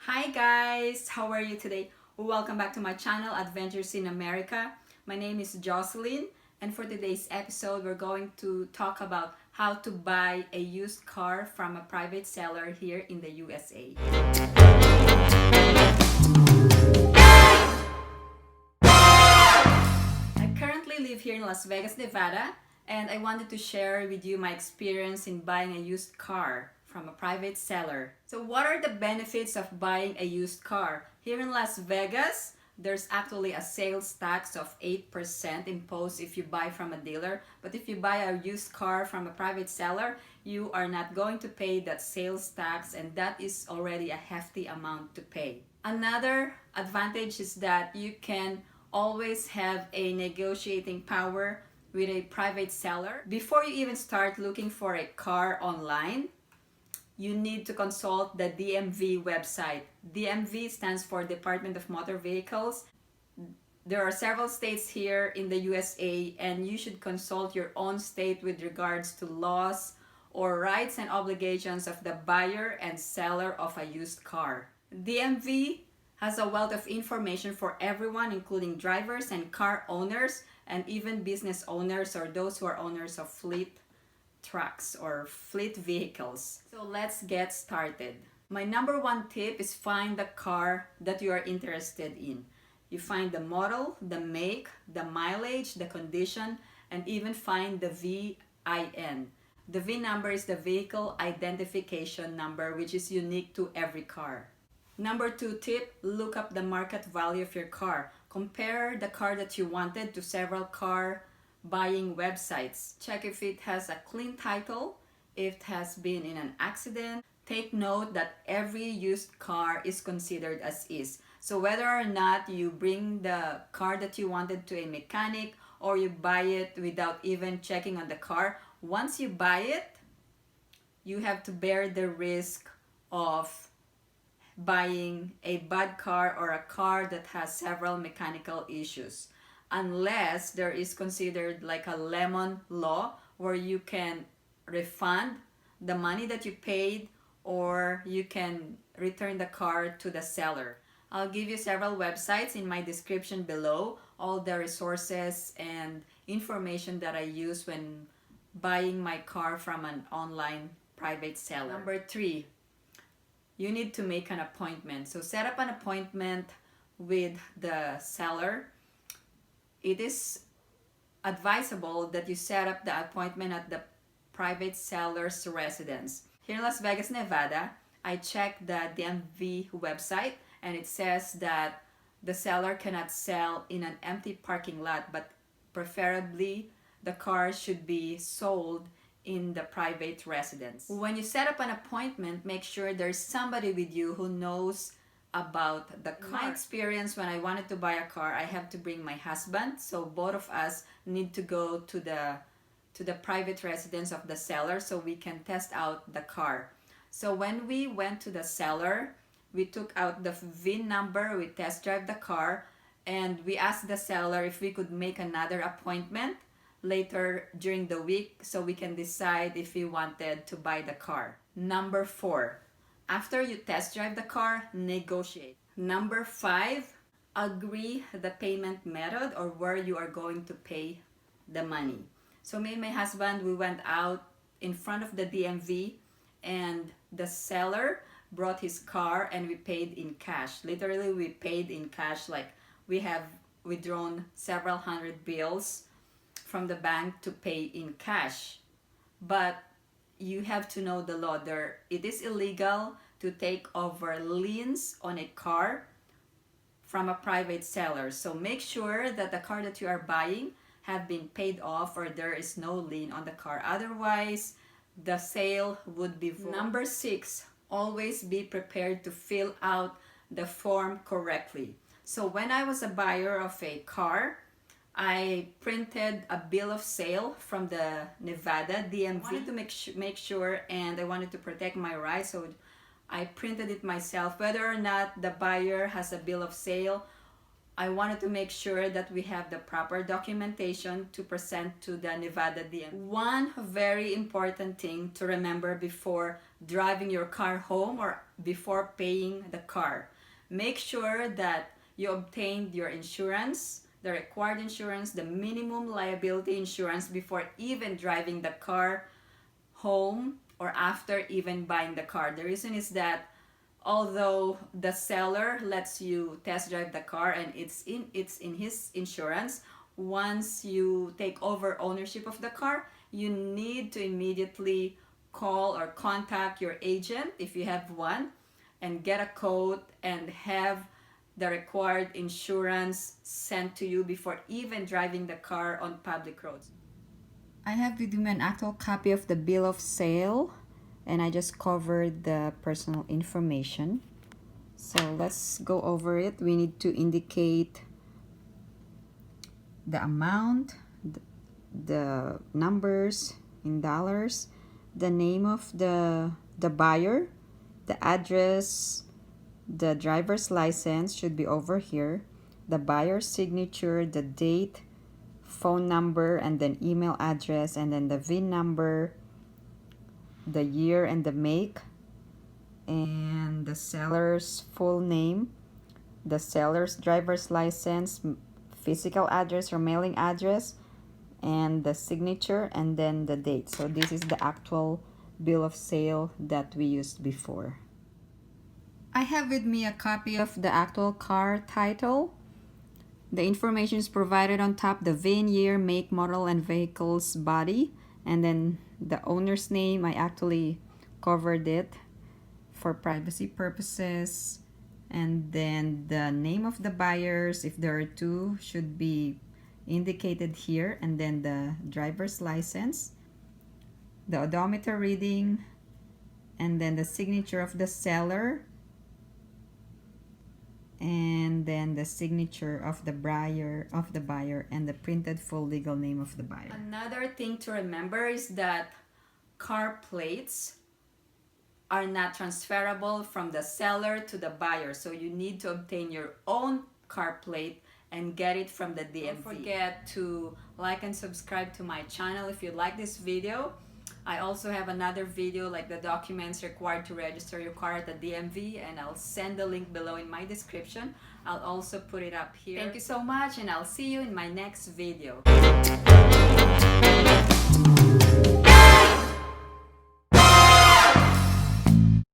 Hi guys, how are you today? Welcome back to my channel, Adventures in America. My name is Jocelyn, and for today's episode, we're going to talk about how to buy a used car from a private seller here in the USA. I currently live here in Las Vegas, Nevada, and I wanted to share with you my experience in buying a used car from a private seller. So what are the benefits of buying a used car? Here in Las Vegas, there's actually a sales tax of 8% imposed if you buy from a dealer. But if you buy a used car from a private seller, you are not going to pay that sales tax, and that is already a hefty amount to pay. Another advantage is that you can always have a negotiating power with a private seller. Before you even start looking for a car online, you need to consult the DMV website. DMV stands for Department of Motor Vehicles. There are several states here in the USA, and you should consult your own state with regards to laws or rights and obligations of the buyer and seller of a used car. DMV has a wealth of information for everyone, including drivers and car owners, and even business owners or those who are owners of fleet trucks or fleet vehicles. So let's get started. My number one tip is find the car that you are interested in. You find the model, the make, the mileage, the condition, and even find the VIN. The VIN number is the vehicle identification number, which is unique to every car. Number two tip, look up the market value of your car. Compare the car that you wanted to several car buying websites. Check if it has a clean title, if it has been in an accident. Take note that every used car is considered as is. So whether or not you bring the car that you wanted to a mechanic or you buy it without even checking on the car, once you buy it, you have to bear the risk of buying a bad car or a car that has several mechanical issues, unless there is considered like a lemon law where you can refund the money that you paid or you can return the car to the seller. I'll give you several websites in my description below, all the resources and information that I use when buying my car from an online private seller. Number three, you need to make an appointment. So set up an appointment with the seller. It is advisable that you set up the appointment at the private seller's residence. Here in Las Vegas, Nevada, I checked the DMV website, and it says that the seller cannot sell in an empty parking lot, but preferably the car should be sold in the private residence. When you set up an appointment, make sure there's somebody with you who knows about the car. My experience, when I wanted to buy a car, I have to bring my husband, so both of us need to go to the private residence of the seller so we can test out the car. So when we went to the seller, we took out the VIN number, we test drive the car, and we asked the seller if we could make another appointment later during the week so we can decide if we wanted to buy the car. Number four, after you test drive the car, negotiate. Number five, agree the payment method or where you are going to pay the money. So me and my husband, we went out in front of the DMV, and the seller brought his car and we paid in cash. Literally, we paid in cash, like we have withdrawn several hundred bills from the bank to pay in cash. But you have to know the law. It is illegal to take over liens on a car from a private seller. So make sure that the car that you are buying have been paid off or there is no lien on the car. Otherwise, the sale would be void. Number six, always be prepared to fill out the form correctly. So when I was a buyer of a car, I printed a bill of sale from the Nevada DMV. I wanted to make sure, and I wanted to protect my rights, so I printed it myself. Whether or not the buyer has a bill of sale, I wanted to make sure that we have the proper documentation to present to the Nevada DMV. One very important thing to remember before driving your car home or before paying the car. Make sure that you obtained your insurance, the required insurance, the minimum liability insurance before even driving the car home or after even buying the car. The reason is that although the seller lets you test drive the car and it's in his insurance, once you take over ownership of the car, you need to immediately call or contact your agent if you have one and get a quote and have the required insurance sent to you before even driving the car on public roads. I have with me an actual copy of the bill of sale, and I just covered the personal information. So let's go over it. We need to indicate the amount, the numbers in dollars, the name of the buyer, the address, the driver's license should be over here, the buyer's signature, the date, phone number, and then email address, and then the VIN number, the year and the make, and the seller's full name, the seller's driver's license, physical address or mailing address, and the signature, and then the date. So this is the actual bill of sale that we used before. I have with me a copy of the actual car title. The information is provided on top: the VIN, year, make, model, and vehicle's body. And then the owner's name, I actually covered it for privacy purposes. And then the name of the buyers, if there are two, should be indicated here. And then the driver's license, the odometer reading, and then the signature of the seller, and then the signature of the buyer and the printed full legal name of the buyer. Another thing to remember is that car plates are not transferable from the seller to the buyer, so you need to obtain your own car plate and get it from the DMV. Don't forget to like and subscribe to my channel if you like this video. I also have another video like the documents required to register your car at the DMV, and I'll send the link below in my description. I'll also put it up here. Thank you so much, and I'll see you in my next video.